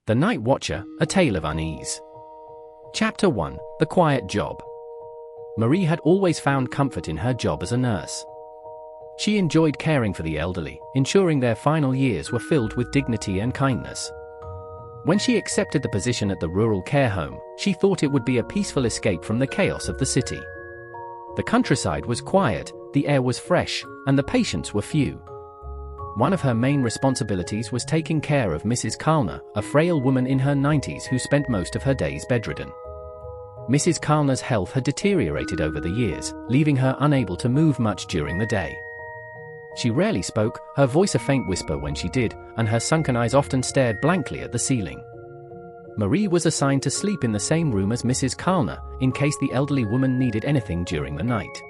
The Night Watcher, A Tale of Unease. Chapter 1, The Quiet Job. Marie had always found comfort in her job as a nurse. She enjoyed caring for the elderly, ensuring their final years were filled with dignity and kindness. When she accepted the position at the rural care home, she thought it would be a peaceful escape from the chaos of the city. The countryside was quiet, the air was fresh, and the patients were few. One of her main responsibilities was taking care of Mrs. Kalner, a frail woman in her 90s who spent most of her days bedridden. Mrs. Kalner's health had deteriorated over the years, leaving her unable to move much during the day. She rarely spoke, her voice a faint whisper when she did, and her sunken eyes often stared blankly at the ceiling. Marie was assigned to sleep in the same room as Mrs. Kalner, in case the elderly woman needed anything during the night.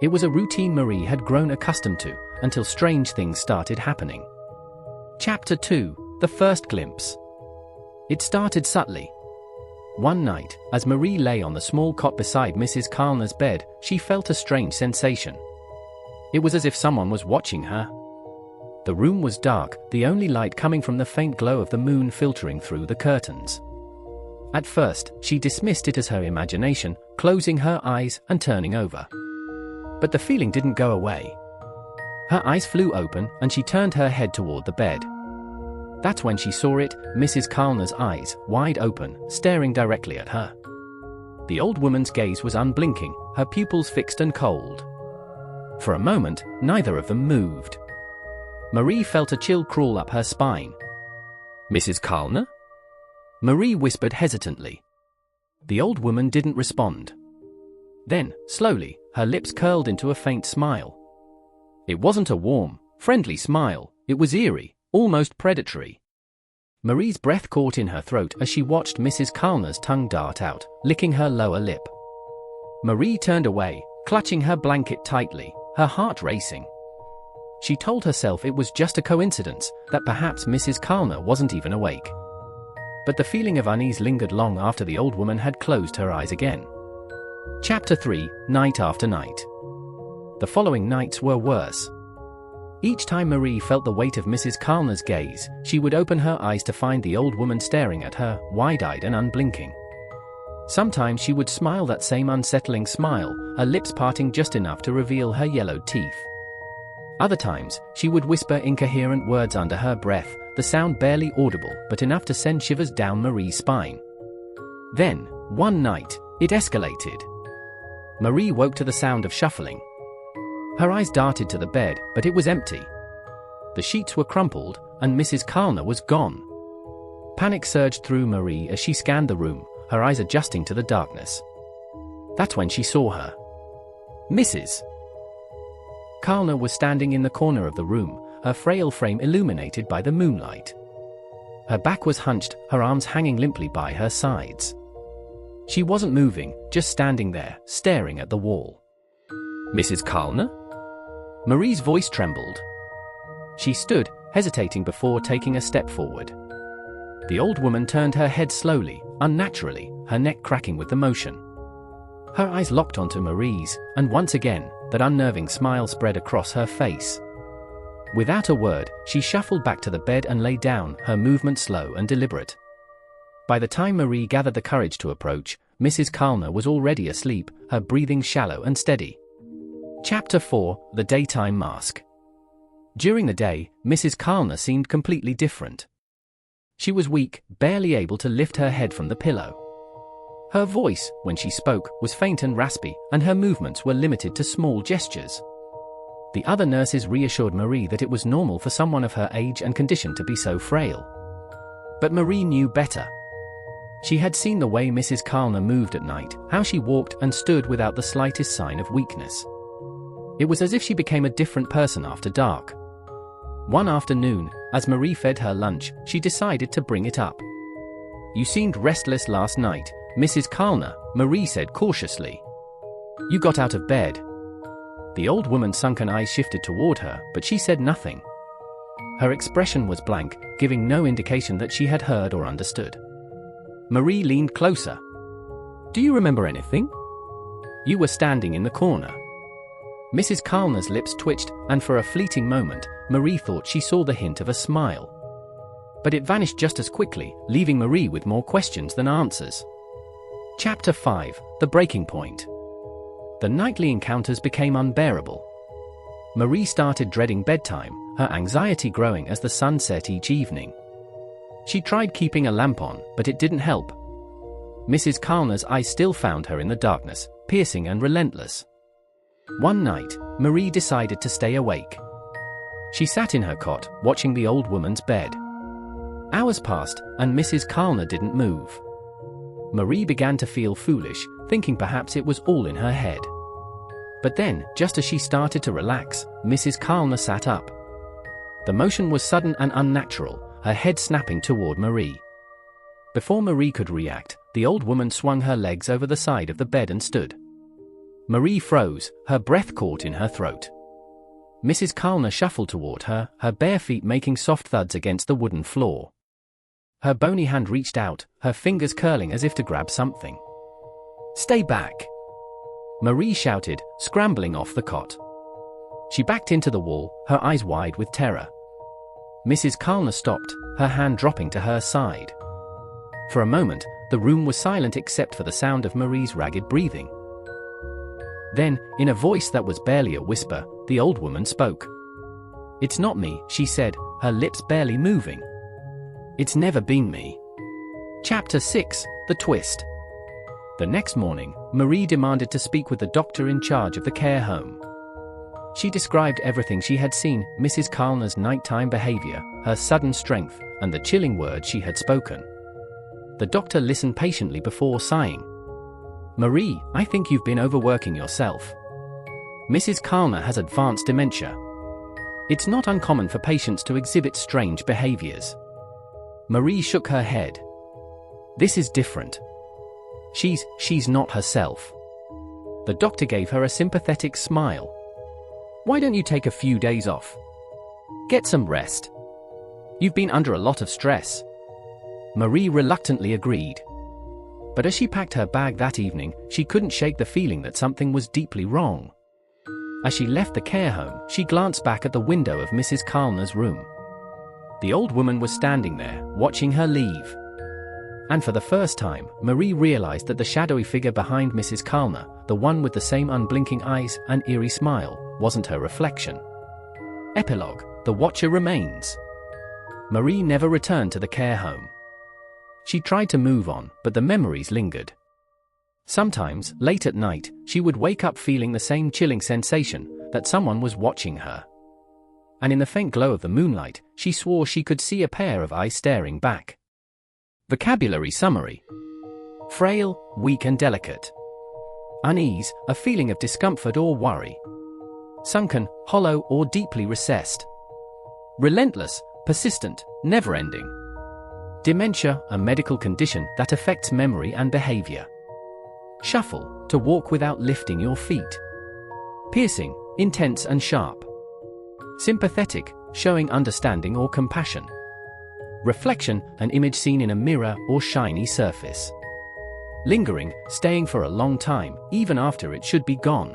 It was a routine Marie had grown accustomed to, until strange things started happening. Chapter 2, The First Glimpse. It started subtly. One night, as Marie lay on the small cot beside Mrs. Kalner's bed, she felt a strange sensation. It was as if someone was watching her. The room was dark, the only light coming from the faint glow of the moon filtering through the curtains. At first, she dismissed it as her imagination, closing her eyes and turning over. But the feeling didn't go away. Her eyes flew open, and she turned her head toward the bed. That's when she saw it, Mrs. Kalner's eyes, wide open, staring directly at her. The old woman's gaze was unblinking, her pupils fixed and cold. For a moment, neither of them moved. Marie felt a chill crawl up her spine. "Mrs. Kalner?" Marie whispered hesitantly. The old woman didn't respond. Then, slowly, her lips curled into a faint smile. It wasn't a warm, friendly smile, it was eerie, almost predatory. Marie's breath caught in her throat as she watched Mrs. Kalner's tongue dart out, licking her lower lip. Marie turned away, clutching her blanket tightly, her heart racing. She told herself it was just a coincidence, that perhaps Mrs. Kalner wasn't even awake. But the feeling of unease lingered long after the old woman had closed her eyes again. Chapter 3, Night After Night. The following nights were worse. Each time Marie felt the weight of Mrs. Kalner's gaze, she would open her eyes to find the old woman staring at her, wide-eyed and unblinking. Sometimes she would smile that same unsettling smile, her lips parting just enough to reveal her yellowed teeth. Other times, she would whisper incoherent words under her breath, the sound barely audible but enough to send shivers down Marie's spine. Then, one night, it escalated. Marie woke to the sound of shuffling. Her eyes darted to the bed, but it was empty. The sheets were crumpled, and Mrs. Kalner was gone. Panic surged through Marie as she scanned the room, her eyes adjusting to the darkness. That's when she saw her. Mrs. Kalner was standing in the corner of the room, her frail frame illuminated by the moonlight. Her back was hunched, her arms hanging limply by her sides. She wasn't moving, just standing there, staring at the wall. "Mrs. Kalner?" Marie's voice trembled. She stood, hesitating before taking a step forward. The old woman turned her head slowly, unnaturally, her neck cracking with the motion. Her eyes locked onto Marie's, and once again, that unnerving smile spread across her face. Without a word, she shuffled back to the bed and lay down, her movement slow and deliberate. By the time Marie gathered the courage to approach, Mrs. Kalner was already asleep, her breathing shallow and steady. Chapter 4, The Daytime Mask. During the day, Mrs. Kalner seemed completely different. She was weak, barely able to lift her head from the pillow. Her voice, when she spoke, was faint and raspy, and her movements were limited to small gestures. The other nurses reassured Marie that it was normal for someone of her age and condition to be so frail. But Marie knew better. She had seen the way Mrs. Kalner moved at night, how she walked and stood without the slightest sign of weakness. It was as if she became a different person after dark. One afternoon, as Marie fed her lunch, she decided to bring it up. "You seemed restless last night, Mrs. Kalner," Marie said cautiously. "You got out of bed." The old woman's sunken eyes shifted toward her, but she said nothing. Her expression was blank, giving no indication that she had heard or understood. Marie leaned closer. "Do you remember anything? You were standing in the corner." Mrs. Kalner's lips twitched, and for a fleeting moment, Marie thought she saw the hint of a smile. But it vanished just as quickly, leaving Marie with more questions than answers. Chapter 5: The Breaking Point. The nightly encounters became unbearable. Marie started dreading bedtime, her anxiety growing as the sun set each evening. She tried keeping a lamp on, but it didn't help. Mrs. Kalner's eyes still found her in the darkness, piercing and relentless. One night, Marie decided to stay awake. She sat in her cot, watching the old woman's bed. Hours passed, and Mrs. Kalner didn't move. Marie began to feel foolish, thinking perhaps it was all in her head. But then, just as she started to relax, Mrs. Kalner sat up. The motion was sudden and unnatural, her head snapping toward Marie. Before Marie could react, the old woman swung her legs over the side of the bed and stood. Marie froze, her breath caught in her throat. Mrs. Kalner shuffled toward her, her bare feet making soft thuds against the wooden floor. Her bony hand reached out, her fingers curling as if to grab something. "Stay back!" Marie shouted, scrambling off the cot. She backed into the wall, her eyes wide with terror. Mrs. Kalner stopped, her hand dropping to her side. For a moment, the room was silent except for the sound of Marie's ragged breathing. Then, in a voice that was barely a whisper, the old woman spoke. "It's not me," she said, her lips barely moving. "It's never been me." Chapter 6: The Twist. The next morning, Marie demanded to speak with the doctor in charge of the care home. She described everything she had seen, Mrs. Kalner's nighttime behavior, her sudden strength, and the chilling words she had spoken. The doctor listened patiently before sighing. "Marie, I think you've been overworking yourself. Mrs. Kalner has advanced dementia. It's not uncommon for patients to exhibit strange behaviors." Marie shook her head. "This is different. She's not herself." The doctor gave her a sympathetic smile. "Why don't you take a few days off? Get some rest. You've been under a lot of stress." Marie reluctantly agreed. But as she packed her bag that evening, she couldn't shake the feeling that something was deeply wrong. As she left the care home, she glanced back at the window of Mrs. Kalner's room. The old woman was standing there, watching her leave. And for the first time, Marie realized that the shadowy figure behind Mrs. Kalner, the one with the same unblinking eyes and eerie smile, wasn't her reflection. Epilogue: The Watcher remains. Marie never returned to the care home. She tried to move on, but the memories lingered. Sometimes, late at night, she would wake up feeling the same chilling sensation, that someone was watching her. And in the faint glow of the moonlight, she swore she could see a pair of eyes staring back. Vocabulary summary: frail, weak and delicate. Unease, a feeling of discomfort or worry. Sunken, hollow or deeply recessed. Relentless, persistent, never-ending. Dementia, a medical condition that affects memory and behavior. Shuffle, to walk without lifting your feet. Piercing, intense and sharp. Sympathetic, showing understanding or compassion. Reflection, an image seen in a mirror or shiny surface. Lingering, staying for a long time, even after it should be gone.